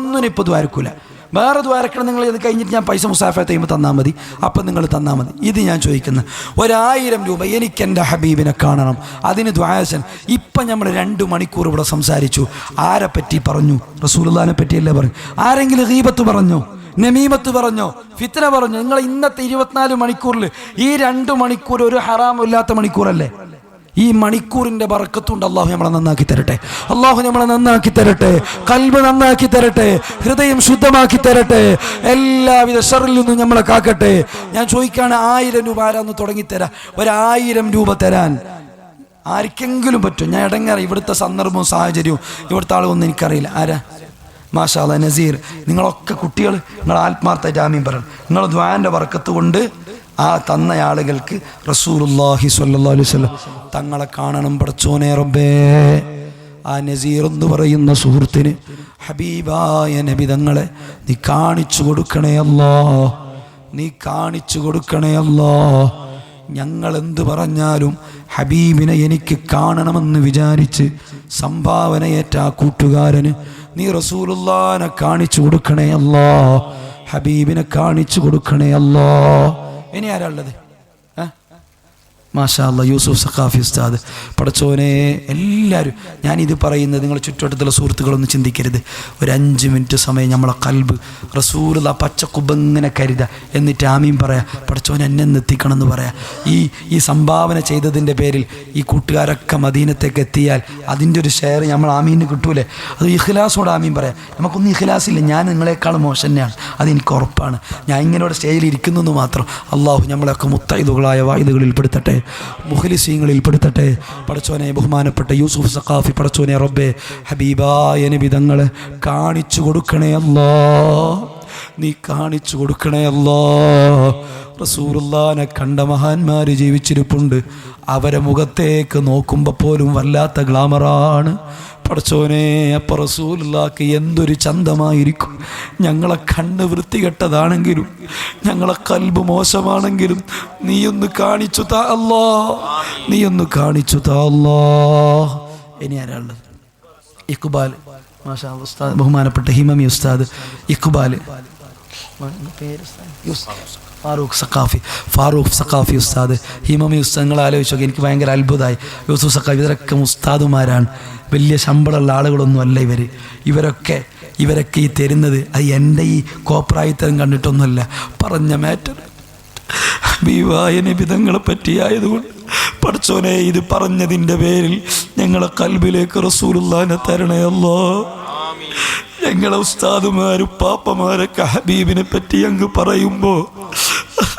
വേറൊന്നിനും ഇപ്പോൾ ദ്വാരക്കൂല. വേറെ ദ്വാരക്കണം നിങ്ങൾ ഇത് കഴിഞ്ഞിട്ട് ഞാൻ പൈസ മുസാഫത്ത് ചെയ്യുമ്പോൾ തന്നാൽ മതി, അപ്പം നിങ്ങൾ തന്നാൽ മതി. ഇത് ഞാൻ ചോദിക്കുന്നത് 1000 രൂപ എനിക്കെൻ്റെ ഹബീബിനെ കാണണം, അതിന് ദ്വായസൻ. ഇപ്പം നമ്മൾ 2 മണിക്കൂർ ഇവിടെ സംസാരിച്ചു. ആരെ പറ്റി പറഞ്ഞു? റസൂലുള്ളാഹിനെ പറ്റിയല്ലേ പറഞ്ഞു. ആരെങ്കിലും ഗീബത്ത് പറഞ്ഞോ, നമീമത്ത് പറഞ്ഞോ, ഫിത്ന പറഞ്ഞോ? നിങ്ങൾ ഇന്നത്തെ 24 മണിക്കൂറിൽ ഈ 2 മണിക്കൂർ ഒരു ഹറാമില്ലാത്ത മണിക്കൂറല്ലേ? ഈ മണിക്കൂറിന്റെ ബർക്കത്തുണ്ട്. അള്ളാഹു നമ്മളെ നന്നാക്കി തരട്ടെ, അള്ളാഹു നമ്മളെ നന്നാക്കി തരട്ടെ, കൽബ് നന്നാക്കി തരട്ടെ, ഹൃദയം ശുദ്ധമാക്കി തരട്ടെ, എല്ലാവിധ ഷറിൽ നിന്നും നമ്മളെ കാക്കട്ടെ. ഞാൻ ചോദിക്കാണ്, 1000 രൂപ ആരാന്ന് തുടങ്ങിത്തരാം? 1000 രൂപ തരാൻ ആർക്കെങ്കിലും പറ്റും? ഞാൻ ഇടങ്ങാറ്, ഇവിടുത്തെ സന്ദർഭവും സാഹചര്യവും ഇവിടുത്തെ ആളുകളൊന്നും എനിക്കറിയില്ല. ആരാ? മാഷാ അല്ലാഹ് നസീർ, നിങ്ങളൊക്കെ കുട്ടികൾ, നിങ്ങൾ ആത്മാർത്ഥ ജാമ്യം പറയണം. നിങ്ങൾ ദ്വാന്റെ ബർക്കത്ത് കൊണ്ട് ആ തന്ന ആളുകൾക്ക് റസൂലുള്ളാഹി സ്വല്ലല്ലാഹു അലൈഹി വസല്ലം തങ്ങളെ കാണണം. പടച്ചോനെ റബ്ബേ, ആ നസീർ എന്ന് പറയുന്ന സുഹൃത്തിന് ഹബീബായ നബി തങ്ങളെ നീ കാണിച്ചു കൊടുക്കണേ അല്ലാ, നീ കാണിച്ചു കൊടുക്കണേ അല്ലാ. ഞങ്ങൾ എന്ത് പറഞ്ഞാലും ഹബീബിനെ എനിക്ക് കാണണമെന്ന് വിചാരിച്ച് സംഭാവനയേറ്റ ആ കൂട്ടുകാരന് നീ റസൂലുള്ളാഹിനെ കാണിച്ചു കൊടുക്കണേ അല്ലാ, ഹബീബിനെ കാണിച്ചു കൊടുക്കണേ അല്ലാ. ഇനി ആരാ ഉള്ളത്? മാഷാ അല്ലാഹ് യൂസുഫ് സഖാഫി ഉസ്താദ്. പടച്ചോനെ, എല്ലാവരും ഞാനിത് പറയുന്നത് നിങ്ങൾ ചുറ്റുവട്ടത്തുള്ള സുഹൃത്തുക്കളൊന്നും ചിന്തിക്കരുത്. ഒരു 5 മിനിറ്റ് സമയം നമ്മളെ കൽബ് റസൂലുള്ള പച്ചക്കുബങ്ങനെ കരുത, എന്നിട്ട് ആമീൻ പറയാം. പടച്ചോനെ എന്നെ എത്തിക്കണം എന്ന് പറയാം. ഈ സംഭാവന ചെയ്തതിൻ്റെ പേരിൽ ഈ കൂട്ടുകാരൊക്കെ മദീനത്തേക്ക് എത്തിയാൽ അതിൻ്റെ ഒരു ഷെയർ നമ്മൾ ആമീന് കിട്ടൂലേ? അത് ഇഖ്ലാസോടെ ആമീൻ പറയാം. നമുക്കൊന്നും ഇഖ്ലാസില്ല, ഞാൻ നിങ്ങളെക്കാൾ മോശം തന്നെയാണ്, അതെനിക്ക് ഉറപ്പാണ്. ഞാൻ ഇങ്ങനെ സ്റ്റേജിൽ ഇരിക്കുന്നു മാത്രം. അള്ളാഹു നമ്മളെയൊക്കെ മുത്തൈദുകളായ വായിദുകളിൽ പെടുത്തട്ടെ, മുഖ്ലിസീങ്ങളിൽ പെടുത്തട്ടെ. പടച്ചോനെ, ബഹുമാനപ്പെട്ട യൂസുഫ് സഖാഫി, പടച്ചോനെ റബ്ബേ, ഹബീബായ നബി തങ്ങളെ കാണിച്ചു കൊടുക്കണേ അല്ലാ, നീ കാണിച്ചു കൊടുക്കണേ അല്ലാ. റസൂലുള്ളാഹിനെ കണ്ട മഹാന്മാര് ജീവിച്ചിരിപ്പുണ്ട്. അവരെ മുഖത്തേക്ക് നോക്കുമ്പോൾ പോലും വല്ലാത്ത ഗ്ലാമറാണ്. പടച്ചോനെ, അപ്പോൾ റസൂലുള്ളാഹിക്ക് എന്തൊരു ചന്തമായിരിക്കും. ഞങ്ങളെ കണ്ണ് വൃത്തികെട്ടതാണെങ്കിലും ഞങ്ങളെ കൽബ് മോശമാണെങ്കിലും നീയൊന്ന് കാണിച്ചു താ അല്ലാ, നീയൊന്ന് കാണിച്ചു താ അല്ലാ. ഇനി ആരാളുള്ളത്? ഇഖ്ബാൽ, മാഷാ അല്ലാഹ് ഉസ്താദ്, ബഹുമാനപ്പെട്ട ഹിമമി ഉസ്താദ് ഇഖ്ബാൽ, ഫാറൂഖ് സഖാഫി ഉസ്താദ്, ഹിമമി ഉസ്താദ്. നിങ്ങൾ ആലോചിച്ചൊക്കെ എനിക്ക് ഭയങ്കര അത്ഭുതമായി. യൂസുഫ് സഖാഫി, ഇവരൊക്കെ ഉസ്താദുമാരാണ്, വലിയ ശമ്പളമുള്ള ആളുകളൊന്നും അല്ല ഇവരൊക്കെ ഈ തരുന്നത്. അത് എൻ്റെ ഈ കോപ്രായിത്തരം കണ്ടിട്ടൊന്നുമല്ല, പറഞ്ഞ മാറ്റർ ഹബീബായ നബി തങ്ങളെ പറ്റിയായതുകൊണ്ട് പടച്ചോനെ, ഇത് പറഞ്ഞതിൻ്റെ പേരിൽ ഞങ്ങളെ കൽബിലേക്ക് റസൂലുള്ളാഹിനെ തരണേ അല്ലാ. ഞങ്ങളെ ഉസ്താദുമാരും പാപ്പമാരൊക്കെ ഹബീബിനെ പറ്റി അങ്ങ് പറയുമ്പോൾ,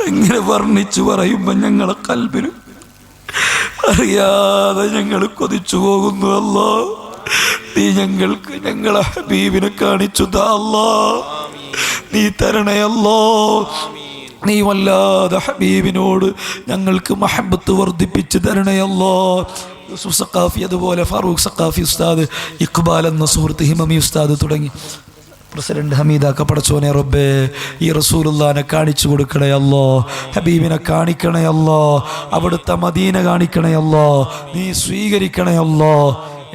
അങ്ങനെ വർണ്ണിച്ചു പറയുമ്പോൾ ഞങ്ങളെ കൽബിന് അറിയാതെ ഞങ്ങൾ കൊതിച്ചു പോകുന്നു അല്ലാ. നീ ഞങ്ങൾക്ക് ഞങ്ങളെ ഹബീബിനെ കാണിച്ചു താ അല്ലാ, നീ തരണേ അല്ലാ. നീ വല്ലാതെ ഹബീബിനോട് ഞങ്ങൾക്ക് മഹബത്ത് വർദ്ധിപ്പിച്ച് തരണേ അല്ലാ. യൂസുഫ് സഖാഫി, അതുപോലെ ഫാറൂഖ് സഖാഫി ഉസ്താദ്, ഇഖ്ബാൽ എന്ന സുഹൃത്ത്, ഹിമമി ഉസ്താദ് തുടങ്ങി പ്രസിഡന്റ് ഹമീദാക്ക. പടച്ചോനെ റബ്ബേ, ഈ റസൂലുള്ളാഹിനെ കാണിച്ചു കൊടുക്കണേ അല്ലാ, ഹബീബിനെ കാണിക്കണേ അല്ലാ, അവിടുത്തെ മദീന കാണിക്കണേ അല്ലാ, നീ സ്വീകരിക്കണേ അല്ലാ.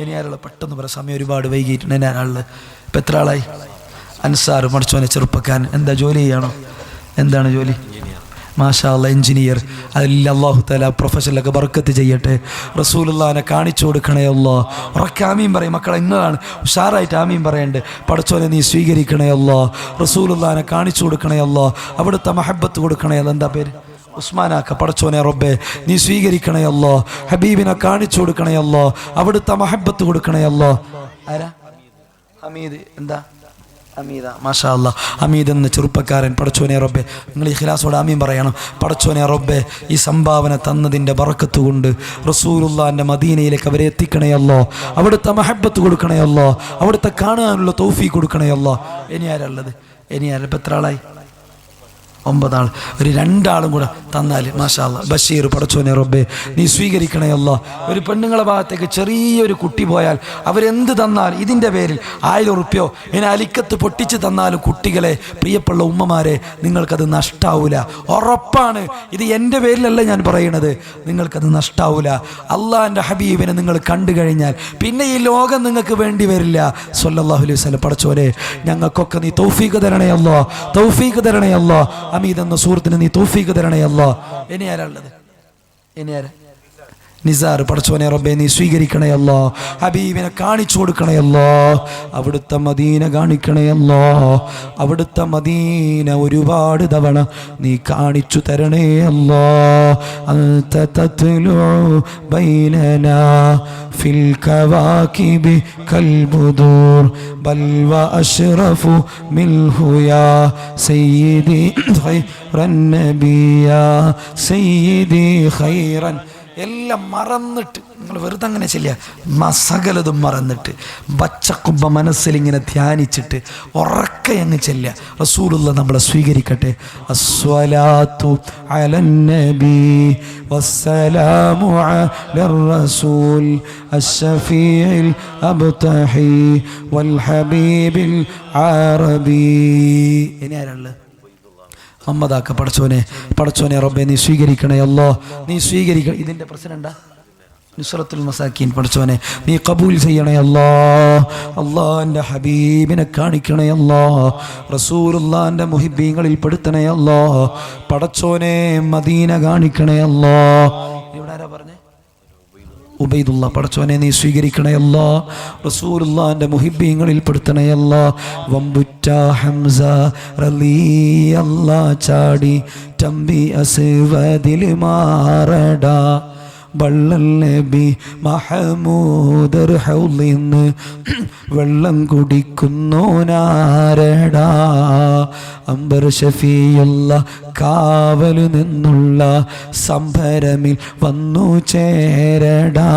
ഇനി ആരുള്ള? പെട്ടെന്ന് പറ, സമയം ഒരുപാട് വൈകിയിട്ടുണ്ട്. ഇനി ആരാളുള്ളത്? ഇപ്പം എത്ര ആളായി? അൻസാർ, പടച്ചോനെ ചെറുപ്പക്കാരൻ. എന്താ ജോലി ചെയ്യണോ? എന്താണ് ജോലി? മാഷാ അല്ലാഹ്, എഞ്ചിനീയർ. അതിൽ അല്ലാഹു തആല പ്രൊഫഷനിലൊക്കെ ബർക്കത്ത് ചെയ്യട്ടെ. റസൂലുള്ളാഹിനെ കാണിച്ചു കൊടുക്കണേ അല്ലാ. ഉറക്കെ ആമീൻ പറയും മക്കളെ, ഇങ്ങളാണ് ഉഷാറായിട്ട് ആമീൻ പറയണ്ട്. പടച്ചോനെ നീ സ്വീകരിക്കണേ അല്ലാ, റസൂലുള്ളാഹിനെ കാണിച്ചു കൊടുക്കണേ അല്ലാ, അവിടുത്തെ മഹബത്ത് കൊടുക്കണേ അല്ലാ. എന്താ പേര്? ഉസ്മാനാക്ക. പടച്ചോനെ റബ്ബേ, നീ സ്വീകരിക്കണേ അല്ലാ, ഹബീബിനെ കാണിച്ചു കൊടുക്കണേ അല്ലാ, അവിടുത്തെ മഹബത്ത് കൊടുക്കണേ അല്ലാ. ആരാ? ഹമീദ്. എന്താ? ഹമീദ. മാഷാ അല്ലാഹ്, ഹമീദ് എന്ന ചെറുപ്പക്കാരൻ. പടച്ചോനെ റബ്ബേ, നിങ്ങൾ ഇഖ്ലാസോടെ ആമീൻ പറയണം. പടച്ചോനെ റബ്ബേ, ഈ സംഭാവന തന്നതിൻ്റെ ബറക്കത്ത് കൊണ്ട് റസൂലുള്ളാഹിന്റെ മദീനയിലേക്ക് അവരെ എത്തിക്കണേ അല്ലാ, അവിടുത്തെ മഹബത്ത് കൊടുക്കണേ അല്ലാ, അവിടുത്തെ കാണാനുള്ള തൗഫീഖ് കൊടുക്കണേ അല്ലാ. ഇനി ആരുള്ളത്? ഇനി ആരും? എത്ര ആളായി? 9 ആൾ, ഒരു 2 ആളും കൂടെ തന്നാൽ മാഷാ അല്ലാ. ബഷീർ പടച്ചോനെ റബ്ബേ നീ സ്വീകരിക്കണേ അല്ലാ. ഒരു പെണ്ണുങ്ങളെ ഭാഗത്തേക്ക് ചെറിയൊരു കുട്ടി പോയാൽ അവരെന്ത് തന്നാൽ ഇതിൻ്റെ പേരിൽ 1000 ഉറുപ്പ്യോ ഇനി അലിക്കത്ത് പൊട്ടിച്ച് തന്നാലും കുട്ടികളെ, പ്രിയപ്പെട്ട ഉമ്മമാരെ, നിങ്ങൾക്കത് നഷ്ടാവൂല. ഉറപ്പാണ്. ഇത് എൻ്റെ പേരിലല്ല ഞാൻ പറയണത്, നിങ്ങൾക്കത് നഷ്ടാവൂല. അള്ളാഹിൻ്റെ ഹബീബിനെ നിങ്ങൾ കണ്ടു കഴിഞ്ഞാൽ പിന്നെ ഈ ലോകം നിങ്ങൾക്ക് വേണ്ടി വരില്ല. സ്വല്ലല്ലാഹു അലൈഹി വസല്ലം. പടച്ചോനെ ഞങ്ങൾക്കൊക്കെ നീ തൗഫീഖ് തരണേ അല്ലാ, തൗഫീഖ് തരണേ അല്ലാ. അമീദ് എന്ന സുഹൃത്തിന് നീ തൗഫീഖ് തരണേ അല്ലാ. ഇനി ആരാ ഉള്ളത്? ഇനി ആരാ? നിസാർ. പടച്ചോനെ റബ്ബേ നീ സ്വീകരിക്കണേ അല്ലാ. ഹബീബിനെ കാണിച്ചു കൊടുക്കണേ അല്ലാ. അവിടുത്തെ മദീന കാണിക്കണേ അല്ലാ. അവിടുത്തെ മദീന ഒരുപാട് തവണ നീ കാണിച്ചു തരണേ അല്ലാ. അൻത തത്ലു ബൈനനാ ഫിൽ കവാകിബി കൽബുദൂർ ബൽ വ അഷ്റഫു മിൻഹു യാ സയ്യിദി ഖൈറൻ നബിയാ സയ്യിദി ഖൈറൻ. എല്ലാം മറന്നിട്ട് നിങ്ങൾ വെറുതെ അങ്ങനെ ചെല്ലുക, സകലതും മറന്നിട്ട് ബച്ചക്കുമ്പ മനസ്സിലിങ്ങനെ ധ്യാനിച്ചിട്ട് ഉറക്കെ അങ്ങ് ചെല്ലുക. റസൂലുള്ള നമ്മളെ സ്വീകരിക്കട്ടെ. അസ്സലാത്തു അലൻ നബി വസ്സലാമു അലർ റസൂൽ അശ്ശഫീഇൽ അബ്തഹി വൽ ഹബീബിൽ അറബി. ഇനി ആരാള്? മുഹമ്മദാക്ക. പടച്ചോനെ റബ്ബേ നീ സ്വീകരിക്കണേ അല്ലാ, നീ സ്വീകരിക്കണം. ഇതിൻ്റെ പ്രസിഡന്റാ നുസ്രത്തുൽ മസാക്കീൻ. പടച്ചോനെ നീ കബൂൽ ചെയ്യണേ അല്ലാ. അല്ലാഹുവിൻ്റെ ഹബീബിനെ കാണിക്കണേ അല്ലാ. റസൂലുള്ളാഹിൻ്റെ മുഹിബ്ബീങ്ങളിൽ പെടുത്തണേ അല്ലാ. പടച്ചോനെ മദീന കാണിക്കണേ അല്ലാ. ഇവിടെ ആരാ പറഞ്ഞേ? ഉബൈദുള്ള. പടച്ചോനെ നീ സ്വീകരിക്കണേ അല്ലാ. റസൂലുള്ളാഹിൻ്റെ മുഹിബ്ബീങ്ങളിൽ പെടുത്തണേ അല്ലാ. വമ്പുറ്റ ഹംസ റളിയല്ലാ ചാടി തമ്പി അസ്വദിൽ മാറടാ വള്ളൽ നബി മഹമൂദർ ഹൗലിന്ന് വെള്ളം കുടിക്കുന്നോനാരടാ. അംബർ ഷഫീയുള്ള കാവലു നിന്നുള്ള സംഭരമിൽ വന്നു ചേരടാ.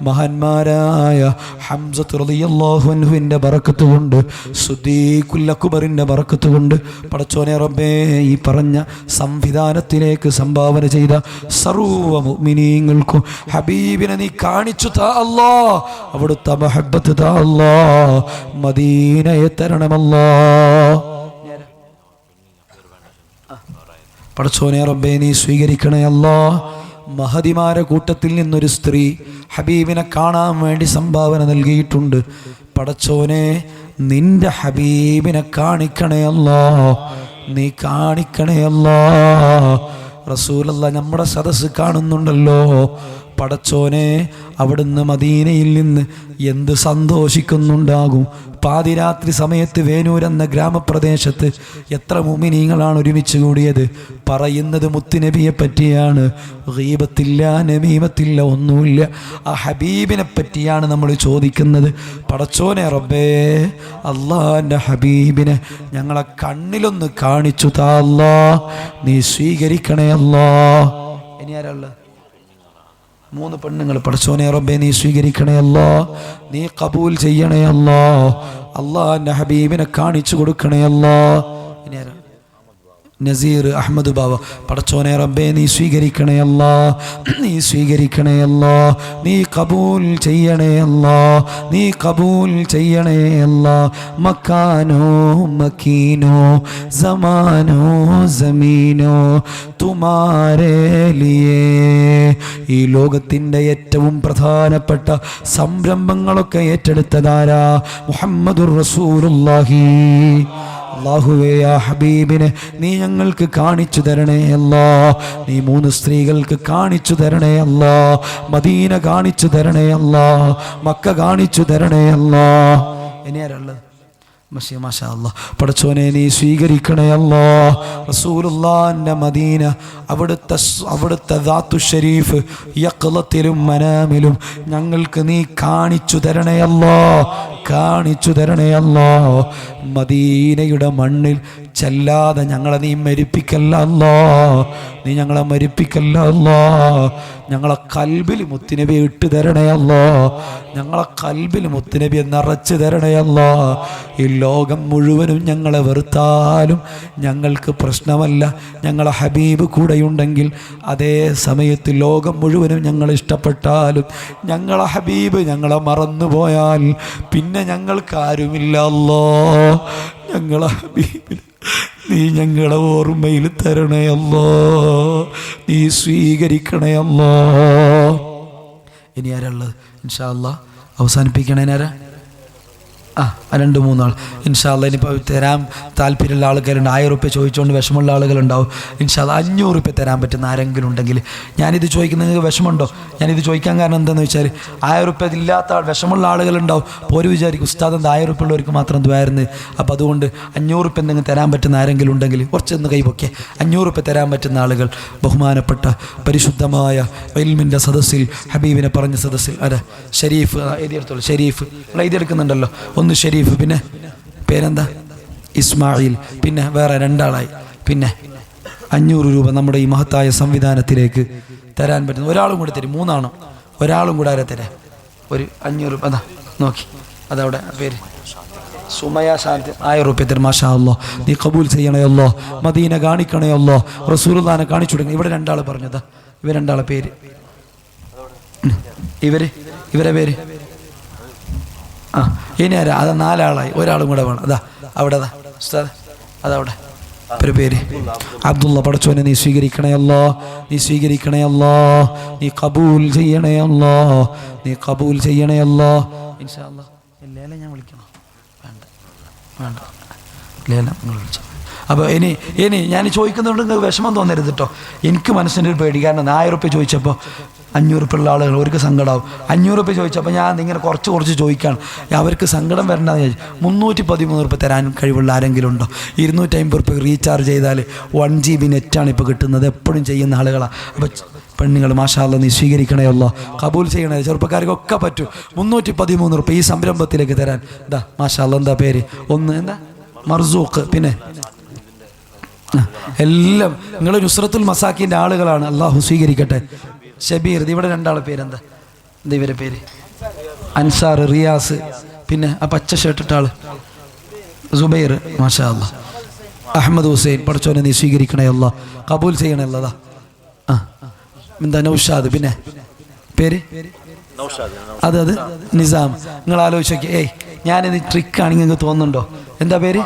മഹാന്മാരായ ഹംസത്ത് റളിയല്ലാഹു അൻഹുവിൻ്റെ ബറക്കത്ത് കൊണ്ട്, സുദ്ദീഖുൽ അക്ബറിൻ്റെ ബറക്കത്ത് കൊണ്ട് പടച്ചോനെ റബ്ബേ ഈ പറഞ്ഞ സംവിധാനത്തിലേക്ക് സംഭാവന ചെയ്ത സർവ്വ മുഅ്മിനീങ്ങൾക്കും ഹബീബിനെ നീ കാണിച്ചു താ അല്ലാ. അവിടുത്തെ മഹബ്ബത്ത് താ അല്ലാ. മദീനയെ തരണമല്ലാ. പടച്ചോനെ റബ്ബേ നീ സ്വീകരിക്കണേ അല്ലാ. മഹദിമാരെ കൂട്ടത്തിൽ നിന്നൊരു സ്ത്രീ ഹബീബിനെ കാണാൻ വേണ്ടി സംഭാവന നൽകിയിട്ടുണ്ട്. പടച്ചോനെ നിന്റെ ഹബീബിനെ കാണിക്കണേ അല്ലാ, നീ കാണിക്കണേ അല്ലാ. റസൂലല്ലാഹ് നമ്മുടെ സദസ്സ് കാണുന്നുണ്ടല്ലോ. പടച്ചോനെ അവിടുന്ന് മദീനയിൽ നിന്ന് എന്ത് സന്തോഷിക്കുന്നുണ്ടാകും. പാതിരാത്രി സമയത്ത് വേനൂർ എന്ന ഗ്രാമപ്രദേശത്ത് എത്ര മുഅ്മിനീങ്ങളാണ് ഒരുമിച്ച് കൂടിയത്. പറയുന്നത് മുത്തുനബിയെ പറ്റിയാണ്. ഗീബത്തില്ല, നമീമത്തില്ല, ഒന്നുമില്ല. ആ ഹബീബിനെ പറ്റിയാണ് നമ്മൾ ചോദിക്കുന്നത്. പടച്ചോനെ റബ്ബേ അല്ലാഹുവിൻ്റെ ഹബീബിനെ ഞങ്ങളെ കണ്ണിലൊന്ന് കാണിച്ചു താ അല്ലാ. നീ സ്വീകരിക്കണേ അല്ലാ. ഇനി ആരാള്? 3 പെണ്ണുങ്ങൾ. പടച്ചോനെ റബ്ബേ നീ സ്വീകരിക്കണേ അല്ലാ, നീ കബൂൽ ചെയ്യണേ അല്ലാ. അല്ലാഹുവിൻ്റെ ഹബീബിനെ കാണിച്ചു കൊടുക്കണേ അല്ലാ. ഇനി ആരാ? നസീർ അഹമ്മദ് ബാബ. പടച്ചോനെ റബ്ബേ നീ സ്വീകരിക്കണേ അല്ലാ, നീ സ്വീകരിക്കണേ അല്ലാ, നീ കബൂൽ ചെയ്യണേ അല്ലാ, നീ കബൂൽ ചെയ്യണേ അല്ലാ. മക്കാനോ മക്കീനോ സമാനോ സമീനോ തുമാരേ ലിയേ. ഈ ലോകത്തിൻ്റെ ഏറ്റവും പ്രധാനപ്പെട്ട സംരംഭങ്ങളൊക്കെ ഏറ്റെടുത്തതാരാ? മുഹമ്മദുർ റസൂലുള്ളാഹി. അല്ലാഹുവേ ആ ഹബീബിനെ നീ ഞങ്ങൾക്ക് കാണിച്ചു തരണേ അല്ലാ. നീ 3 സ്ത്രീകൾക്ക് കാണിച്ചു തരണേ അല്ലാ. മദീന കാണിച്ചു തരണേ അല്ലാ. മക്ക കാണിച്ചു തരണേ അല്ലാ. ഇനി ആരാള്? മാഷാ അല്ലാഹ്. പടച്ചോനെ നീ സ്വീകരിക്കണേ അല്ലാ. റസൂലുള്ളാഹിന്റെ മദീന, അവിടുത്തെ ദാത്തു ഷരീഫ് യഖ്ലത്തിലും മനാമിലും ഞങ്ങൾക്ക് നീ കാണിച്ചു തരണേ അല്ലാ, കാണിച്ചു തരണേ അല്ലാ. മദീനയുടെ മണ്ണിൽ ചെല്ലാതെ ഞങ്ങളെ നീ മരിപ്പിക്കല്ല അല്ലാ, നീ ഞങ്ങളെ മരിപ്പിക്കല്ല അല്ലാ. ഞങ്ങളെ കൽബിൽ മുത്തുനബി ഇട്ട് തരണേ അല്ലാ, ഞങ്ങളെ കൽബിൽ മുത്തുനബിയെ നിറച്ച് തരണേ അല്ലാ. ഈ ലോകം മുഴുവനും ഞങ്ങളെ വെറുത്താലും ഞങ്ങൾക്ക് പ്രശ്നമല്ല, ഞങ്ങളെ ഹബീബ് കൂടെയുണ്ടെങ്കിൽ. അതേ സമയത്ത് ലോകം മുഴുവനും ഞങ്ങളെ ഇഷ്ടപ്പെട്ടാലും ഞങ്ങളെ ഹബീബ് ഞങ്ങളെ മറന്നുപോയാൽ പിന്നെ ഞങ്ങൾക്ക് ആരുമില്ല അല്ലാ. ഞങ്ങളെ ഹബീബിന് നീ ഞങ്ങളെ ഓർമ്മയിൽ തരണേ അല്ലാ, നീ സ്വീകരിക്കണേ അല്ലാ. ഇനി ആരാളുള്ളത്? ഇൻഷാ അല്ലാ അവസാനിപ്പിക്കണേ. ആരാ? 2-3 ആൾ ഇൻഷാ അല്ലാ. ഇനിയിപ്പോൾ തരാൻ താല്പര്യമുള്ള ആൾക്കാരുണ്ട്. 1000 റുപ്യ ചോദിച്ചുകൊണ്ട് വിഷമമുള്ള ആളുകളുണ്ടാവും. ഇൻഷാ അല്ലാ 500 റുപ്യ തരാൻ പറ്റുന്ന ആരെങ്കിലും ഉണ്ടെങ്കിൽ. ഞാനിത് ചോദിക്കുന്നത് നിങ്ങൾക്ക് വിഷമമുണ്ടോ? ഞാനിത് ചോദിക്കാൻ കാരണം എന്താണെന്ന് വെച്ചാൽ 1000 റുപ്യ ഇല്ലാത്ത വിഷമമുള്ള ആളുകളുണ്ടാവും. അപ്പോൾ ഒരു വിചാരിക്കും ഉസ്താദ് എന്താ 1000 റുപ്യ ഉള്ളവർക്ക് മാത്രം ദ്വാരുന്നത്. അപ്പോൾ അതുകൊണ്ട് 500 റുപ്യ എന്തെങ്കിലും തരാൻ പറ്റുന്ന ആരെങ്കിലും ഉണ്ടെങ്കിൽ കുറച്ചൊന്ന് കൈപൊക്കെ. 500 റുപ്യ തരാൻ പറ്റുന്ന ആളുകൾ ബഹുമാനപ്പെട്ട പരിശുദ്ധമായ ഇൽമിൻ്റെ സദസ്സിൽ, ഹബീബിനെ പറഞ്ഞ സദസ്സിൽ. അതെ ഷരീഫ് എഴുതിയെടുത്തോളൂ. ഷരീഫ് നിങ്ങൾ എഴുതിയെടുക്കുന്നുണ്ടല്ലോ. ഒന്ന് ഷരീഫ്, പിന്നെ പേരെന്താ? ഇസ്മായിൽ. പിന്നെ വേറെ 2 ആളായി. പിന്നെ 500 രൂപ നമ്മുടെ ഈ മഹത്തായ സംവിധാനത്തിലേക്ക് തരാൻ പറ്റുന്ന ഒരാളും കൂടി തരും. 3 ആണോ? ഒരാളും കൂടെ ആരെ തരാം? ഒരു 500 രൂപ. അതാ നോക്കി, അതവിടെ പേര് സുമയ ശാന്തി. 1000 റുപ്യ തരും. മാഷാ അല്ലാ, നീ കബൂൽ ചെയ്യണേ അല്ലാ, മദീന കാണിക്കണേ അല്ലാ, റസൂലുള്ളാഹിനെ കാണിച്ചു കൊടുക്കണം. ഇവിടെ 2 ആൾ പറഞ്ഞതാ. ഇവർ 2 ആളെ പേര്, ഇവരെ പേര്. ഇനി ആരാ? അത് 4 ആളായി. ഒരാളും കൂടെ വേണം. അതാ അവിടെ, അതാ ഉസ്താദ്, അതവിടെ പേര് അബ്ദുള്ള. പടച്ചോനെ നീ സ്വീകരിക്കണേ അല്ലാ, നീ സ്വീകരിക്കണേ അല്ലാ, നീ കബൂൽ ചെയ്യണേ അല്ലാ, നീ കബൂൽ ചെയ്യണേ അല്ലാ. ഇൻഷാ അല്ലാ ലേല ഞാൻ വിളിക്കണോ? വേണ്ട ലേല നിങ്ങൾ വിളിച്ചു. അപ്പോൾ ഇനി ഞാൻ ചോദിക്കുന്നതുകൊണ്ട് നിങ്ങൾക്ക് വിഷമം തോന്നരുത് കേട്ടോ. എനിക്ക് മനസ്സിൻ്റെ ഒരു പേടി. കാരണം 1000 റുപ്യ ചോദിച്ചപ്പോൾ 500 റുപ്യ ഉള്ള ആളുകൾ അവർക്ക് സങ്കടമാവും. 500 റുപ്യ ചോദിച്ചപ്പോൾ ഞാൻ ഇങ്ങനെ കുറച്ച് ചോദിക്കുകയാണ്. അവർക്ക് സങ്കടം വരണ്ടെന്ന് ചോദിച്ചു. 313 റുപ്യ തരാൻ കഴിവുള്ള ആരെങ്കിലും ഉണ്ടോ? 250 റുപ്യ റീചാർജ് ചെയ്താൽ 1 GB നെറ്റാണ് ഇപ്പോൾ കിട്ടുന്നത്. എപ്പോഴും ചെയ്യുന്ന ആളുകളാണ്. അപ്പോൾ പെണ്ണുങ്ങൾ മാഷാ അല്ലാ നീ സ്വീകരിക്കണേ അല്ലാ, കബൂൽ ചെയ്യണേ. ചെറുപ്പക്കാർക്കൊക്കെ പറ്റും 313 റുപ്യ ഈ സംരംഭത്തിലേക്ക് തരാൻ. എന്താ മാഷാ അല്ലാ, എന്താ പേര്? ഒന്ന് എന്താ? മർസൂഖ്. പിന്നെ എല്ലാം നിങ്ങൾ നുസ്രത്തുൽ മസാക്കിൻ്റെ ആളുകളാണ്. അള്ളാഹു സ്വീകരിക്കട്ടെ. ഷബീർ. ഇവിടെ 2 ആളെ പേരെന്താ? എന്താ ഇവരെ പേര്? അൻസാർ, റിയാസ്. പിന്നെ ആ പച്ച ഷർട്ടിട്ട ആള് സുബൈർ. മാഷാ അല്ലാ. അഹമ്മദ് ഹുസൈൻ. പടച്ചോനെ നീ സ്വീകരിക്കണേ അല്ലാ, കബൂൽ ചെയ്യണേ അല്ലാ. എന്താ? നൗഷാദ്. പിന്നെ പേര് അത് നിസാം. നിങ്ങൾ ആലോചിച്ച് നോക്കി. ഞാനിത് ട്രിക്കാണെങ്കിൽ നിങ്ങൾക്ക് തോന്നുന്നുണ്ടോ? എന്താ പേര്?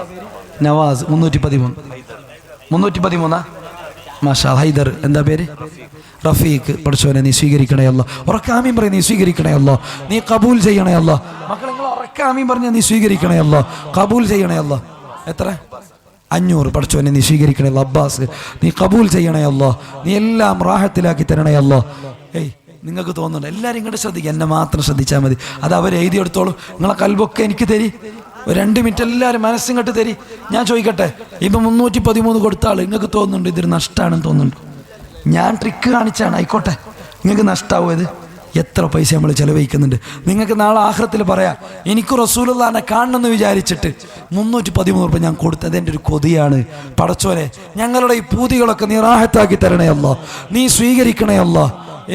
നവാസ്. 313 മാഷാ. ഹൈദർ. എന്താ പേര്? റഫീഖ്. പടച്ചോനെ നീ സ്വീകരിക്കണേ അല്ലാ. ഉറക്കാമീൻ പറയും നീ സ്വീകരിക്കണേ അല്ലാ, നീ കബൂൽ ചെയ്യണേ അല്ലാ. മക്കളെ നിങ്ങൾ ഉറക്കാമീൻ പറഞ്ഞ നീ സ്വീകരിക്കണേ അല്ലാ, കബൂൽ ചെയ്യണേ അല്ലാ. എത്ര? 500. പടച്ചോനെ നീ സ്വീകരിക്കണേ അല്ലാ. അബ്ബാസ് നീ കബൂൽ ചെയ്യണേ അല്ലാ, നീ എല്ലാം റാഹത്തിലാക്കി തരണേ അല്ലാ. നിങ്ങൾക്ക് തോന്നുന്നുണ്ട് എല്ലാവരും ഇങ്ങോട്ട് ശ്രദ്ധിക്കുക. എന്നെ മാത്രം ശ്രദ്ധിച്ചാൽ മതി. അത് അവർ എഴുതിയെടുത്തോളൂ. നിങ്ങളെ കൽബൊക്കെ എനിക്ക് തരി. ഒരു 2 മിനിറ്റ് എല്ലാവരും മനസ്സിങ്ങോട്ട് തരി. ഞാൻ ചോദിക്കട്ടെ, ഇപ്പം 313 കൊടുത്ത ആൾ നിങ്ങൾക്ക് തോന്നുന്നുണ്ട് ഇതൊരു നഷ്ടമാണെന്ന് തോന്നുന്നുണ്ട്? ഞാൻ ട്രിക്ക് കാണിച്ചാണ്. ആയിക്കോട്ടെ, നിങ്ങൾക്ക് നഷ്ടമാവും. ഇത് എത്ര പൈസ നമ്മൾ ചിലവഴിക്കുന്നുണ്ട്. നിങ്ങൾക്ക് നാളെ ആഖിറത്തിൽ പറയാം എനിക്ക് റസൂലുള്ളാഹിനെ കാണണമെന്ന് വിചാരിച്ചിട്ട് 313 റുപ്യ ഞാൻ കൊടുത്തത് എൻ്റെ ഒരു കൊതിയാണ്. പടച്ചോനെ ഞങ്ങളുടെ ഈ പൂതികളൊക്കെ നീ റാഹത്താക്കി തരണേ അല്ലാ, നീ സ്വീകരിക്കണേ അല്ലാ.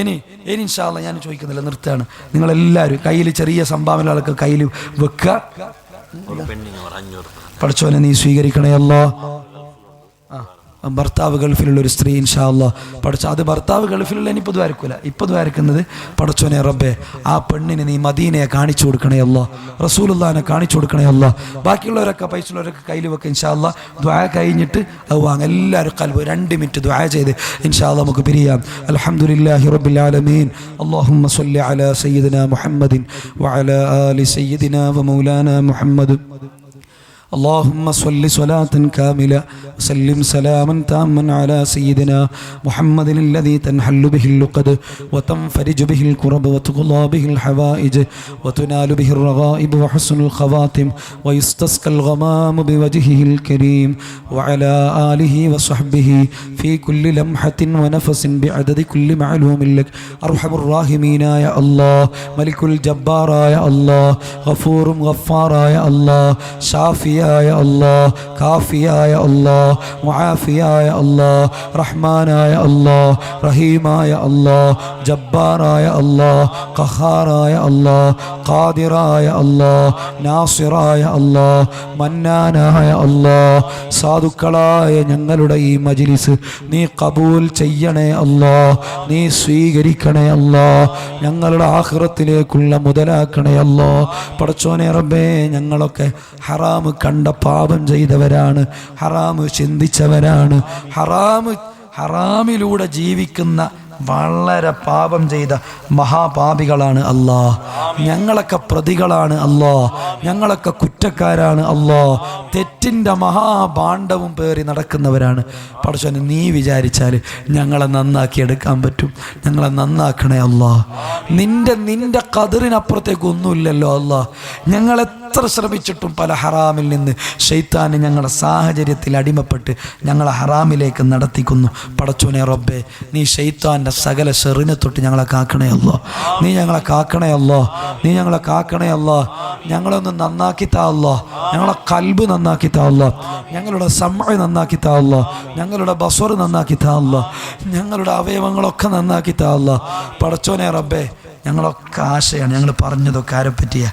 ഇനി ഇൻഷാ അല്ലാ ഞാൻ ചോദിക്കുന്നില്ല, നിർത്തുകയാണ്. നിങ്ങളെല്ലാവരും കയ്യിൽ ചെറിയ സംഭാവനകളൊക്കെ കയ്യിൽ വെക്കുക. പടച്ചോനെ നീ സ്വീകരിക്കണേ അല്ലാ. ഭർത്താവ് ഗൾഫിലുള്ള ഒരു സ്ത്രീ ഇൻഷാ അല്ലാ പഠിച്ച അത് ഭർത്താവ് ഗൾഫിലുള്ള ഇനിയിപ്പോൾ ദ്വാരക്കൂല. ഇപ്പോൾ ദ്വാരക്കുന്നത് പടച്ചോനെ റബ്ബേ ആ പെണ്ണിനെ നീ മദീനയെ കാണിച്ചു കൊടുക്കണേ അല്ലാ, റസൂലുള്ളാഹിനെ കാണിച്ചു കൊടുക്കണേ അല്ലാ. ബാക്കിയുള്ളവരൊക്കെ പൈസ ഉള്ളവരൊക്കെ കയ്യിൽ വെക്കുക. ഇൻഷാ അല്ലാ ദ്വാ കഴിഞ്ഞിട്ട് അത് വാങ്ങും. എല്ലാവരും കൽബ് 2 മിനിറ്റ് ദ്വാ ചെയ്ത് ഇൻഷാ അല്ലാ നമുക്ക് പിരിയാം. അൽഹംദുലില്ലാഹി റബ്ബിൽ ആലമീൻ. അല്ലാഹുമ്മ സ്വല്ലി അലാ സയ്യിദിനാ മുഹമ്മദിൻ വഅലാ ആലി സയ്യിദിനാ വമൗലാനാ മുഹമ്മദ്. اللهم صل صلاة كاملة وسلم سلاما تاما على سيدنا محمد الذي تنحل به اللقد وتنفرج به الكرب وتقضى به الحوائج وتنال به الرغائب وحسن الخواتم ويستسقى الغمام بوجهه الكريم وعلى آله وصحبه في كل لمحة ونفس بعدد كل معلوم لك. أرحم الراحمين يا الله، ملك الجبار يا الله، غفور غفار يا الله، شافي വാഫിയായ അല്ലാഹ്, കാഫിയായ അല്ലാഹ്, മുആഫിയായ അല്ലാഹ്, റഹ്മാനായ അല്ലാഹ്, റഹീമായ അല്ലാഹ്, ജബ്ബാറായ അല്ലാഹ്, ഖഹാറായ അല്ലാഹ്, ഖാദിറായ അല്ലാഹ്, നാസിറായ അല്ലാഹ്, മന്നാനായ അല്ലാഹ്, സാധുക്കളായ ഞങ്ങളുടെ ഈ മജ്ലിസ് നീ കബൂൽ ചെയ്യണേ അല്ലാഹ്, നീ സ്വീകരിക്കണേ അല്ലാഹ്, ഞങ്ങളുടെ ആഖിറത്തിലേക്കുള്ള മുതലാക്കണേ അല്ലാഹ്. പടച്ചോനെ റബ്ബേ, ഞങ്ങളൊക്കെ ഹറാമ് കണ്ട പാപം ചെയ്തവരാണ്, ഹറാമ് ചിന്തിച്ചവരാണ്, ഹറാമിലൂടെ ജീവിക്കുന്ന വളരെ പാപം ചെയ്ത മഹാപാപികളാണ് അല്ലാ. ഞങ്ങളൊക്കെ പ്രതികളാണ് അല്ലാ, ഞങ്ങളൊക്കെ കുറ്റക്കാരാണ് അല്ലാ, തെറ്റിൻ്റെ മഹാഭാണ്ഡവും പേറി നടക്കുന്നവരാണ്. പടച്ചോനെ നീ വിചാരിച്ചാൽ ഞങ്ങളെ നന്നാക്കി എടുക്കാൻ പറ്റും. ഞങ്ങളെ നന്നാക്കണേ അല്ലാ. നിന്റെ ഖദറിനപ്പുറത്തേക്ക് ഒന്നുമില്ലല്ലോ അല്ലാ. ഞങ്ങളെത്ര ശ്രമിച്ചിട്ടും പല ഹറാമിൽ നിന്ന് ശൈത്താന് ഞങ്ങളുടെ സാഹചര്യത്തിൽ അടിമപ്പെട്ട് ഞങ്ങളെ ഹറാമിലേക്ക് നടത്തിക്കുന്നു. പടച്ചോനെ റബ്ബേ, നീ ശൈത്താൻ്റെ സകല ഷെറിനെ തൊട്ട് ഞങ്ങളെ കാക്കണേ അല്ലാ. നീ ഞങ്ങളെ കാക്കണേ അല്ലാ, നീ ഞങ്ങളെ കാക്കണേ അല്ലാ. ഞങ്ങളൊന്ന് നന്നാക്കി താ അല്ലാ, ഞങ്ങളെ കൽബ് നന്നാക്കി താ അല്ലാ, ഞങ്ങളുടെ സമഅ് നന്നാക്കി താ അല്ലാ, ഞങ്ങളുടെ ബസ്വർ നന്നാക്കി താ അല്ലാ, ഞങ്ങളുടെ അവയവങ്ങളൊക്കെ നന്നാക്കി താ അല്ലാ. പടച്ചോനെ റബ്ബേ, ഞങ്ങളൊക്കെ ആശയാണ്. ഞങ്ങൾ പറഞ്ഞതൊക്കെ ആരെ പറ്റിയാ?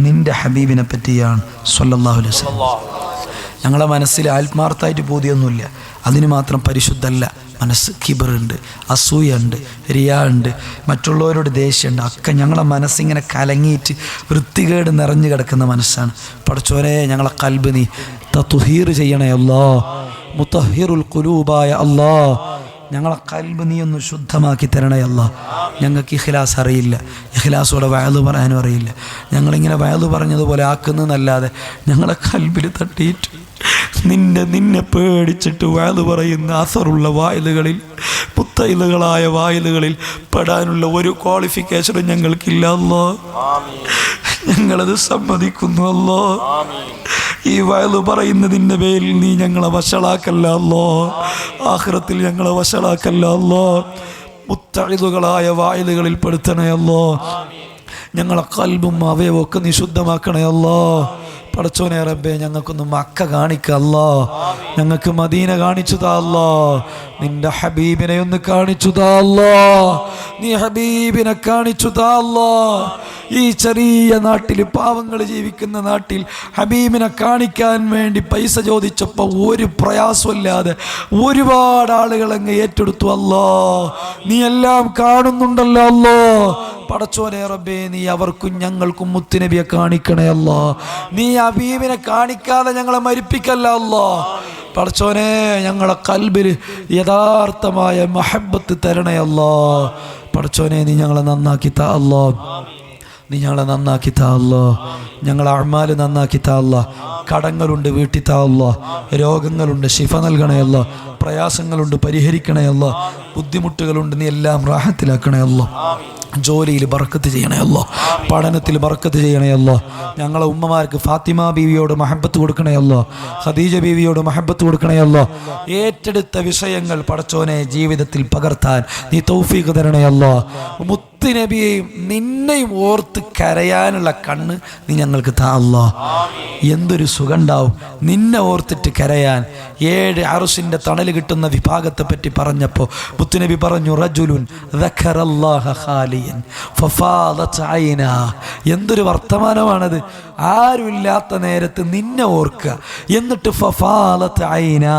നിന്റെ ഹബീബിനെ പറ്റിയാണ് സ്വല്ലല്ലാഹു അലൈഹി വസല്ലം. ഞങ്ങളെ മനസ്സിൽ ആത്മാർത്ഥമായിട്ട് ബോധ്യമൊന്നുമില്ല, അതിന് മാത്രം പരിശുദ്ധല്ല. മനസ്സ് കിബറുണ്ട്, അസൂയുണ്ട്, റിയാ ഉണ്ട്, മറ്റുള്ളവരോട് ദേഷ്യമുണ്ട്. ഒക്കെ ഞങ്ങളെ മനസ്സിങ്ങനെ കലങ്ങിയിട്ട് വൃത്തികേട് നിറഞ്ഞു കിടക്കുന്ന മനസ്സാണ്. പടച്ചോനെ, ഞങ്ങളെ കൽബ് നീ തത്വഹീർ ചെയ്യണേ അല്ലാ. മുത്തഹിറുൽ ഖുലൂബായ അല്ലാ, ഞങ്ങളെ കൽബ് നീ ഒന്ന് ശുദ്ധമാക്കി തരണേ അല്ലാ. ഞങ്ങൾക്ക് ഇഖ്ലാസ് അറിയില്ല, ഇഖ്ലാസോടെ വഅദ് പറയാനും അറിയില്ല. ഞങ്ങളിങ്ങനെ വഅദ് പറഞ്ഞതുപോലെ ആക്കുന്നതല്ലാതെ ഞങ്ങളെ കൽബിൽ തട്ടിയിട്ട് നിന്നെ പേടിച്ചിട്ട് വഅദ് പറയുന്ന അസറുള്ള വായിലുകളിൽ, മുത്തൈലുകളായ വായിലുകളിൽ പെടാനുള്ള ഒരു ക്വാളിഫിക്കേഷനും ഞങ്ങൾക്കില്ല അല്ലാ. ഞങ്ങളത് സമ്മതിക്കുന്നു അല്ലാ. ഈ വഅദ് പറയുന്നതിൻ്റെ പേരിൽ നീ ഞങ്ങളെ വഷളാക്കല്ല അല്ലാ. ആഖിറത്തിൽ ഞങ്ങളെ വഷളാക്കല്ല അല്ലാ. മുത്തഇദുകളായ വായിലുകളിൽ പെടുത്തണേ അല്ലാ. ഞങ്ങളെ കൽബും അവയവും ഒക്കെ നീ ശുദ്ധമാക്കണേ അല്ലാ. പടച്ചോനെ റബ്ബേ, ഞങ്ങൾക്കൊന്ന് മക്ക കാണിക്ക അല്ലാ, ഞങ്ങൾക്ക് മദീന കാണിച്ചു താ അല്ലാ, നിന്റെ ഹബീബിനെ ഒന്ന് കാണിച്ചു താ അല്ലാ, നീ ഹബീബിനെ കാണിച്ചു താ അല്ലാ. ഈ ചെറിയ നാട്ടിൽ, പാവങ്ങൾ ജീവിക്കുന്ന നാട്ടിൽ ഹബീബിനെ കാണിക്കാൻ വേണ്ടി പൈസ ചോദിച്ചപ്പോൾ ഒരു പ്രയാസമില്ലാതെ ഒരുപാട് ആളുകൾ അങ്ങ് ഏറ്റെടുത്തു അല്ലാ. നീ എല്ലാം കാണുന്നുണ്ടല്ലോ അല്ലാ. പടച്ചോനെ റബ്ബേ, നീ അവർക്കും ഞങ്ങൾക്കും മുത്തുനബിയെ കാണിക്കണേ അല്ലാ. നീ ഹബീബിനെ കാണിക്കാതെ ഞങ്ങളെ മരിപ്പിക്കല്ല അല്ലാ. പടച്ചോനെ, ഞങ്ങളെ കൽബിൽ യഥാർത്ഥമായ മഹബത്ത് തരണേ അല്ലാ. പടച്ചോനെ, നീ ഞങ്ങളെ നന്നാക്കി താ അല്ലാ, നീ ഞങ്ങളെ നന്നാക്കി താ അല്ലാ. ഞങ്ങളെ അഅ്മാൽ നന്നാക്കി താ അല്ലാ. കടങ്ങളുണ്ട് വീട്ടി താ അല്ലാ. രോഗങ്ങളുണ്ട് ശിഫ നൽകണേ അല്ലാ. പ്രയാസങ്ങളുണ്ട് പരിഹരിക്കണേ അല്ലാ. ബുദ്ധിമുട്ടുകളുണ്ട് നീ എല്ലാം റാഹത്തിലാക്കണേ അല്ലാ. ജോലിയിൽ ബർക്കത്ത് ചെയ്യണേ അല്ലാ. പഠനത്തിൽ ബർക്കത്ത് ചെയ്യണേ അല്ലാ. ഞങ്ങളെ ഉമ്മമാർക്ക് ഫാത്തിമ ബീവിയോട് മഹബത്ത് കൊടുക്കണേ അല്ലാ. ഖദീജ ബീവിയോട് മഹബത്ത് കൊടുക്കണേ അല്ലാ. ഏറ്റെടുത്ത വിഷയങ്ങൾ പടച്ചോനെ ജീവിതത്തിൽ പകർത്താൻ നീ തൗഫീഖ് തരണേ അല്ലാ. മുത്തുനബിയെയും നിന്നെയും ഓർത്ത് കരയാനുള്ള കണ്ണ് നീ ഞങ്ങൾക്ക് താ അല്ലാ. എന്തൊരു സുഖണ്ടാവും നിന്നെ ഓർത്തിട്ട് കരയാൻ. 7 അർശിന്റെ തണൽ കിട്ടുന്ന വിഭാഗത്തെ പറ്റി പറഞ്ഞപ്പോൾ മുത്തുനബി പറഞ്ഞു, റജുലുൻ ദഖറല്ലാഹ ഖാലിയൻ ഫഫാദത് ഐനാ. എന്തൊരു വർത്തമാനമാണത്. ആരുമില്ലാത്ത നേരത്ത് നിന്നെ ഓർക്കുക, എന്നിട്ട് ഫഫാദത് ഐനാ,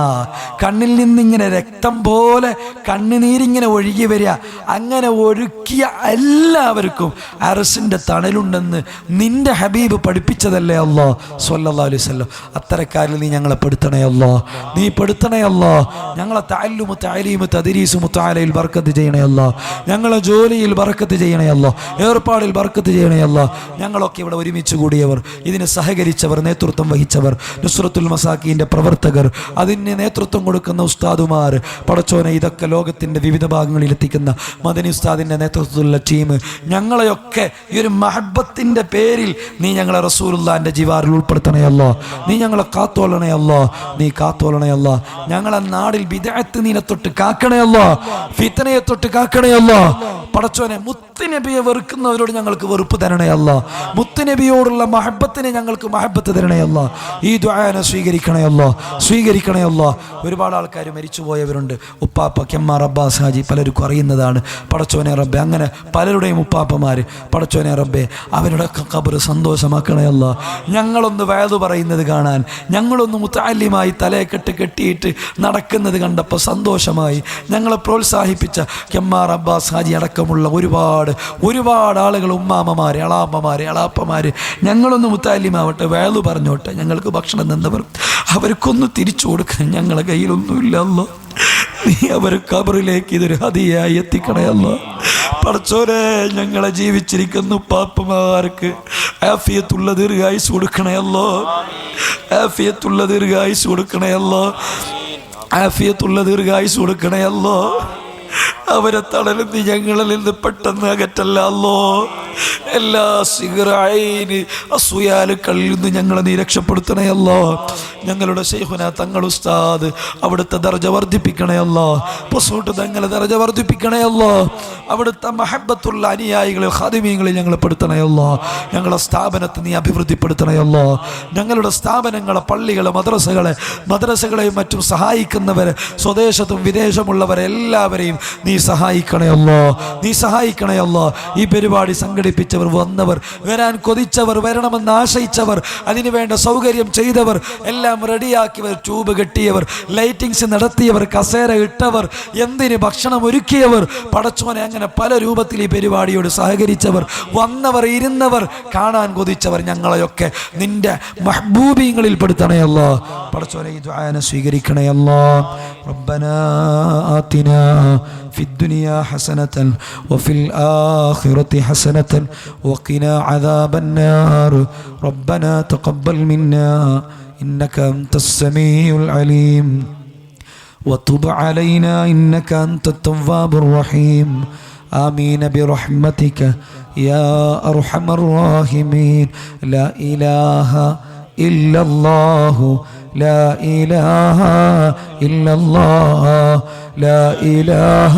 കണ്ണിൽ നിന്നിങ്ങനെ രക്തം പോലെ കണ്ണുനീരിങ്ങനെ ഒഴുകി വരിക. അങ്ങനെ ഒഴുക്കിയ എല്ലാവർക്കും അർശിന്റെ തണലുണ്ടെന്ന് നിന്റെ ഹബീബ് പഠിപ്പിച്ചതല്ലേ അല്ലാ സ്വല്ലല്ലാഹു അലൈഹി വസല്ലം. അത്തരക്കാരിൽ നീ ഞങ്ങളെ പെടുത്തണേ അല്ലാ, നീ പെടുത്തണേ അല്ലാ. ഞങ്ങളെ തഅല്ലുമു തഅലീമു തദ്രീസു മുതഅലയിൽ ബർക്കത്ത് ചെയ്യണേ അല്ലാ. ഞങ്ങളെ ജോലിയിൽ ബർക്കത്ത് ചെയ്യണേ അല്ലാ. ഏർപ്പാടിൽ ബർക്കത്ത് ചെയ്യണേ അല്ലാ. ഞങ്ങളൊക്കെ ഇവിടെ ഒരുമിച്ച് കൂടിയവർ, ഇതിന് സഹകരിച്ചവർ, നേതൃത്വം വഹിച്ചവർ, നുസ്രത്തുൽ മസാക്കീൻ്റെ പ്രവർത്തകർ, അതിന് നേതൃത്വം കൊടുക്കുന്ന ഉസ്താദുമാർ, പടച്ചോനെ ഇതൊക്കെ ലോകത്തിൻ്റെ വിവിധ ഭാഗങ്ങളിൽ എത്തിക്കുന്ന മദനി ഉസ്താദിൻ്റെ നേതൃത്വത്തിലുള്ള ടീം, ഞങ്ങളെയൊക്കെ ഈ ഒരു മഹബത്തിൻ്റെ പേരിൽ നീ ഞങ്ങളെ റസൂലുള്ളാഹിൻ്റെ ജിവാറിൽ ഉൾപ്പെടുത്തണേ അല്ലാ. നീ ഞങ്ങളെ കാത്തോളണേ അല്ലാ, നീ കാത്തോളണേ അല്ലാ. ഞങ്ങളെ നാടിൽ ബിദ്അത്ത് നീനെ തൊട്ട് കാക്കണേ അല്ലാ, ഫിത്നയെ തൊട്ട് കാക്കണേ അല്ലാ. പടച്ചോനെ മുത്തുനബിയെ വെറുക്കുന്നവരോട് ഞങ്ങൾക്ക് വെറുപ്പ് തരണേ അല്ലാ. മുത്തുനബിയോടുള്ള മഹബത്തിനെ ഞങ്ങൾക്ക് മഹബത്ത് തരണേ അല്ലാ. ഈ ദുആനെ സ്വീകരിക്കണേ അല്ലാ, സ്വീകരിക്കണേ അല്ലാ. ഒരുപാട് ആൾക്കാർ മരിച്ചുപോയവരുണ്ട്. ഉപ്പാപ്പ കെമ്മാർ അബ്ബാസ് ഹാജി പലർക്കും അറിയുന്നതാണ്. പടച്ചോനെ റബ്ബെ, അങ്ങനെ പലരുടെയും ഉപ്പാപ്പമാർ പടച്ചോനെ റബ്ബെ അവരുടെ ഖബർ സന്തോഷമാക്കണേ അല്ലാ. ഞങ്ങളൊന്ന് വഅദ് പറയുന്നത് കാണാൻ, ഞങ്ങളൊന്ന് മുതഅല്ലിമായി തലയെക്കെട്ട് കെട്ടിയിട്ട് നടക്കുന്നത് കണ്ടപ്പോൾ സന്തോഷമായി. ഞങ്ങളെ പ്രോത്സാഹിപ്പിച്ച കെമ്മാർ അബ്ബാസ് ഹാജി അടക്കമുള്ള ഒരുപാട് ആളുകൾ, ഉമ്മാമ്മമാർ, അളാമ്മമാർ, അളാപ്പമാർ, ഞങ്ങളൊന്ന് മുതഅല്ലിമാവട്ടെ, വഅദ് പറഞ്ഞോട്ടെ, ഞങ്ങൾക്ക് ഭക്ഷണം തന്നവർ അവർക്കൊന്ന് തിരിച്ചു കൊടുക്കാൻ ഞങ്ങളെ കയ്യിലൊന്നുമില്ല അല്ലാ. നീ അവർ ഖബറിലേക്ക് ഇതൊരു ഹദിയായി എത്തിക്കണേ അല്ലാ. പടച്ചോനെ, ഞങ്ങളെ ജീവിച്ചിരിക്കുന്ന ഉപ്പാപ്പമാർക്ക് ആഫിയത്തുള്ള ദീർഘായുസ് കൊടുക്കണേ അല്ലാ, ആഫിയത്തുള്ള ദീർഘായുസ് കൊടുക്കണേ അല്ലാ, ആഫിയത്തുള്ള ദീർഘായുസ് കൊടുക്കണേ അല്ലാ. അവരെ തടലിൽ നീ ഞങ്ങളിൽ നിന്ന് പെട്ടെന്ന് അകറ്റല്ല അല്ലോ. എല്ലാ സിഗറായിന് അസൂയാലുക്കളിൽ നിന്ന് ഞങ്ങളെ നീ രക്ഷപ്പെടുത്തണേ അല്ലോ. ഞങ്ങളുടെ ശൈഖുന തങ്ങൾ ഉസ്താദ് അവിടുത്തെ ദർജ വർദ്ധിപ്പിക്കണേ അല്ലോ. പൊസോട്ട് തങ്ങളെ ദർജ വർദ്ധിപ്പിക്കണേ അല്ലോ. അവിടുത്തെ മഹബത്തുള്ള അനുയായികളിൽ ഖാദിമീങ്ങളിൽ ഞങ്ങളെ പെടുത്തണേ അല്ലോ. ഞങ്ങളുടെ സ്ഥാപനത്തെ നീ അഭിവൃദ്ധിപ്പെടുത്തണേ അല്ലോ. ഞങ്ങളുടെ സ്ഥാപനങ്ങളെ, പള്ളികളെ, മദ്രസകളെയും മറ്റും സഹായിക്കുന്നവരെ, സ്വദേശത്തും വിദേശമുള്ളവരെ എല്ലാവരെയും നീ സഹായിക്കണേ അല്ലോ, നീ സഹായിക്കണേ അല്ലോ. ഈ പരിപാടി സംഘടിപ്പിച്ചവർ, വന്നവർ, വരാൻ കൊതിച്ചവർ, വരണമെന്ന് ആശയിച്ചവർ, അതിനു വേണ്ട സൗകര്യം ചെയ്തവർ, എല്ലാം റെഡിയാക്കിയവർ, ട്യൂബ് കെട്ടിയവർ, ലൈറ്റിങ്സ് നടത്തിയവർ, കസേര ഇട്ടവർ, എന്തിന് ഭക്ഷണം ഒരുക്കിയവർ, പടച്ചോനെ അങ്ങനെ പല രൂപത്തിൽ ഈ പരിപാടിയോട് സഹകരിച്ചവർ, വന്നവർ, ഇരുന്നവർ, കാണാൻ കൊതിച്ചവർ, ഞങ്ങളെയൊക്കെ നിന്റെ മഹ്ബൂബീങ്ങളിൽ പെടുത്തണേ അല്ലോ. പടച്ചോനെ, ഈ ദുആനെ സ്വീകരിക്കണേ അല്ലോ. റബ്ബനാ ആതിനാ في الدنيا حسنة وفي الآخرة حسنة وقنا عذاب النار. ربنا تقبل منا إنك أنت السميع العليم وتب علينا إنك أنت التواب الرحيم. آمين برحمتك يا أرحم الراحمين. لا إله إلا الله، لا إله إلا الله، لا إله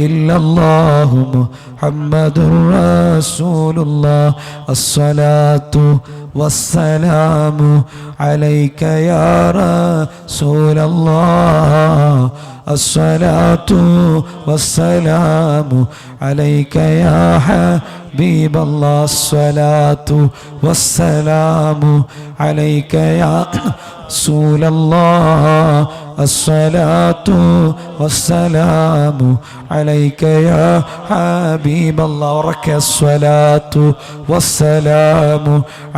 إلا الله، محمد رسول الله. الصلاة والسلام عليك يا رسول الله. الصلاة والسلام عليك يا حبيب الله. الصلاة والسلام عليك يا رسول الله. الصلاة والسلام عليك يا حبيب الله. ورك الصلاة والسلام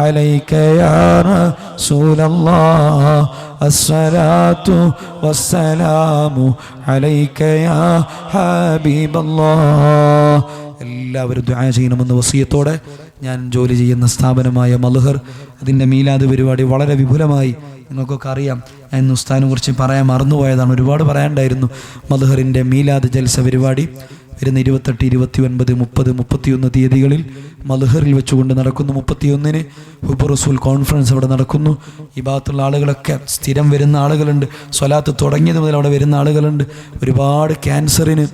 عليك يا رسول الله. الصلاة والسلام عليك يا حبيب الله. എല്ലാവരും ദുആ ചെയ്യണമെന്ന വസിയത്തോടെ ഞാൻ ജോലി ചെയ്യുന്ന സ്ഥാപനമായ മൽഹർ, അതിൻ്റെ മീലാദ് പരിപാടി വളരെ വിപുലമായി, നിങ്ങൾക്കൊക്കെ അറിയാം. ഞാൻ ഇന്ന് ഉസ്താദിനെ കുറിച്ച് പറയാൻ മറന്നുപോയതാണ്, ഒരുപാട് പറയാനുണ്ടായിരുന്നു. മൽഹറിൻ്റെ മീലാദ് ജൽസ പരിപാടി വരുന്ന 28, 29, 30, 31 തീയതികളിൽ മൽഹറിൽ വെച്ചുകൊണ്ട് നടക്കുന്നു. 31-ന് ഹുബ്ബ് റസൂൽ കോൺഫറൻസ് അവിടെ നടക്കുന്നു. ഈ ഭാഗത്തുള്ള ആളുകളൊക്കെ സ്ഥിരം വരുന്ന ആളുകളുണ്ട്. സ്വലാത്ത് തുടങ്ങിയത് മുതൽ അവിടെ വരുന്ന ആളുകളുണ്ട്. ഒരുപാട് ക്യാൻസറിന്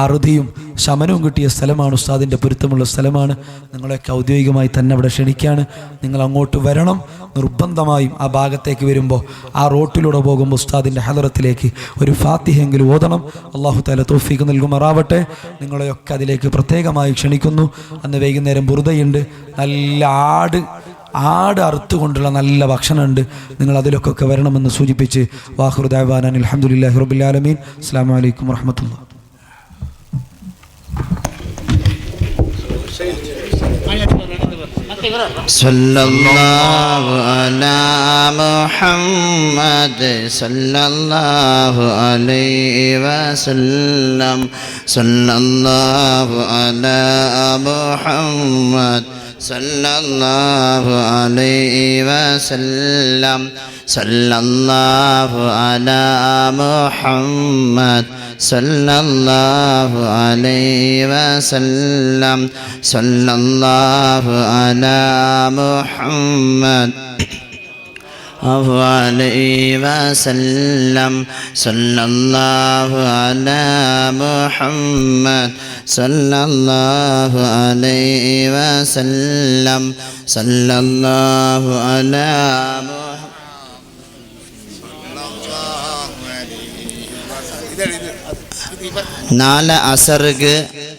അറുതിയും ശമനവും കിട്ടിയ സ്ഥലമാണ്, ഉസ്താദിൻ്റെ പൊരുത്തമുള്ള സ്ഥലമാണ്. നിങ്ങളെയൊക്കെ ഔദ്യോഗികമായി തന്നെ അവിടെ ക്ഷണിക്കുകയാണ്. നിങ്ങൾ അങ്ങോട്ട് വരണം നിർബന്ധമായും. ആ ഭാഗത്തേക്ക് വരുമ്പോൾ, ആ റോട്ടിലൂടെ പോകുമ്പോൾ ഉസ്താദിൻ്റെ ഹദറത്തിലേക്ക് ഒരു ഫാത്തിഹയെങ്കിലും ഓതണം. അല്ലാഹു തആല തൗഫീഖ് നൽകുമാറാവട്ടെ. നിങ്ങളെയൊക്കെ അതിലേക്ക് പ്രത്യേകമായി ക്ഷണിക്കുന്നു. അന്ന് വൈകുന്നേരം ബുർദയുണ്ട്, നല്ല ആട് അറുത്തുകൊണ്ടുള്ള നല്ല ഭക്ഷണമുണ്ട്. നിങ്ങൾ അതിലൊക്കെ വരണമെന്ന് സൂചിപ്പിച്ച് വാഖിറു ദഅ്വാനാ അൽഹംദുലില്ലാഹി റബ്ബിൽ ആലമീൻ. അസ്സലാമു അലൈക്കും വറഹ്മത്തുള്ളാഹി. صلى الله على محمد صلى الله عليه وسلم. صلى الله على محمد صلى الله عليه وسلم. صلى الله على محمد صلى الله عليه وسلم. صلى الله على محمد عليه وسلم. صلى الله على محمد സല്ലല്ലാഹു അലൈഹി വസല്ലം സല്ലല്ലാഹു അലാ നാല് അസർക്ക്